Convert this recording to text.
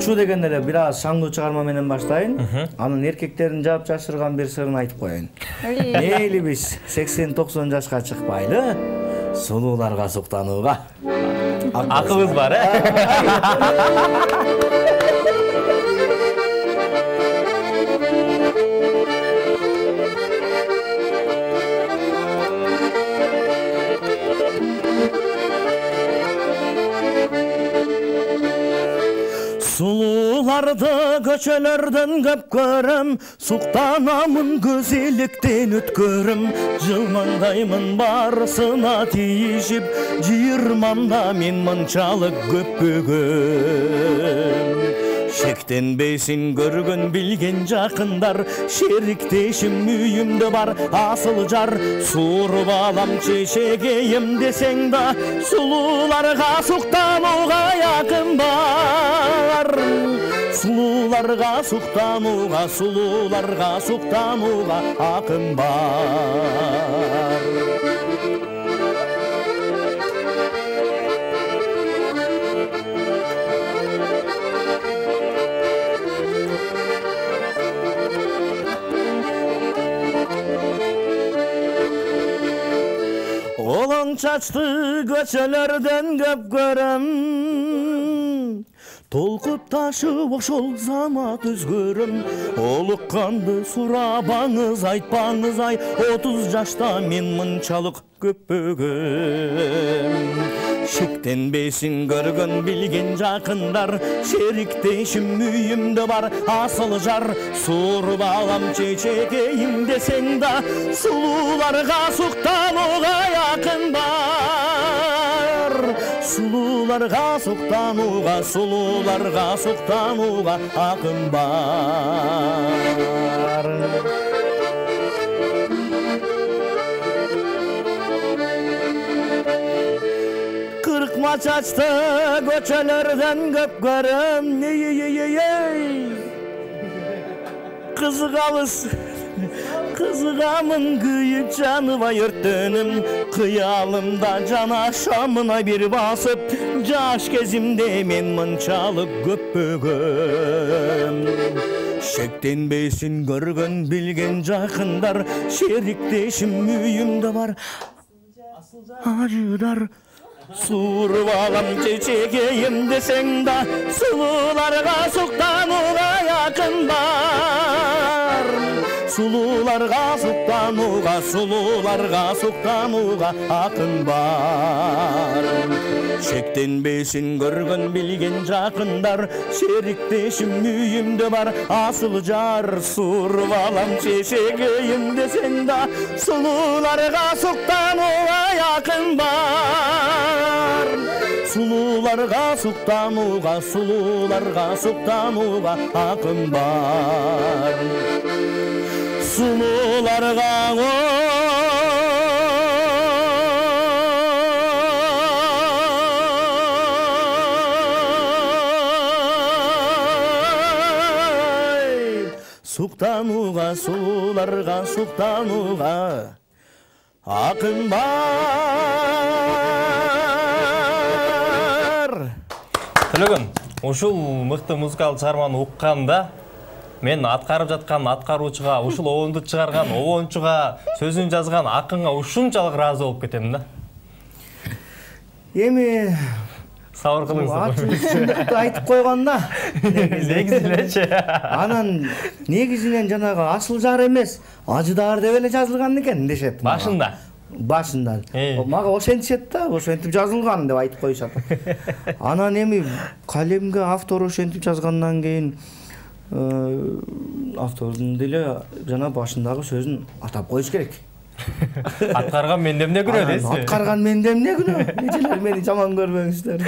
Чу дегенде эле бир аз шаңдуу чыгарма менен баштайын. Анын эркектердин жаап жашырган бир сырын айтып коеюн. Мейли биз 80-90 жашка чыкпайлы, сулууларга суктанууга. Акыбыз бар, Сулууларды көчөлөрдөн көп көрөм, суктанамын көзелектен өткөрөм, жылмаңдаймын барысына тийишип, жыйырмамда мен мынчалык көппөгөм. Шектенбейсин көргөн билген жакындар, шериктешим үйүмдө бар асыл жар, сууруп алам чечегейим десең да, сулууларга суктанууга якын бар. Сулууларга суктанууга, сулууларга суктанууга акын бар. Олоң чачты көчөлөрдөн көп көрөм, толкуп ташып ошол замат өзгөрөм. Олукканды сурабаңыз, айтпаңыз ай, 30 жашта мен мынчалык көппөгөм. Шектенбейсин көргөн билген жакындар, шериктешим үйүмдө бар асыл жар, сууруп алам чечекейим десең да, сулууларга суктанууга якын бар. Сулууларга суктанууга, сулууларга суктанууга акын бар. Кыркма чачты көчөлөрдөн көп көрөм, кызыгамын күйүп жаныбай өрттөнүм, кыялымда жанашамына бир басып, жаш кезимде мен мынчалык көппөгөм. Шектенбейсин көргөн билген жакындар, шериктешим үйүмдө бар ажыдар, сууруп алам чечекейим десең да, сулууларга суктанууга якын бар. Сулууларга суктанууга, сулууларга суктанууга акын бар. Шектенбейсин көргөн билген жакындар, шериктешим үйүмдө бар асыл жар, сууруп алам чечекейим десең да, сулууларга суктанууга якын бар. Сулууларга суктанууга, сулууларга суктанууга акын бар. Сулууларга суктанууга, сулууларга суктанууга акын бар. Төлөгөн, ушул мыкты музыкалык чыгарманы укканда мен аткарып жаткан аткаруучуга, ушул обонду чыгарган обончуга, сөзүн жазган акынга ушунчалык ыраазы болуп кетем да. Эми сабыр кылыңыз. Айтып койгон да. Негизинечи. Анан негизинен жанагы асыл жар эмес, ажыдар деп эле жазылган экен дешет. Башында. Мага ошентишет да, ошентип жазылган деп айтып коюшат. Анан эми калемге автор ошентип жазгандан кийин автордун деле жана башындагы сөзүн атап коюш керек. Аткарган менде эмне күнөө дейсизби? Аткарган менде эмне күнөө? Эжелер мени жаман көрбөңүздөр.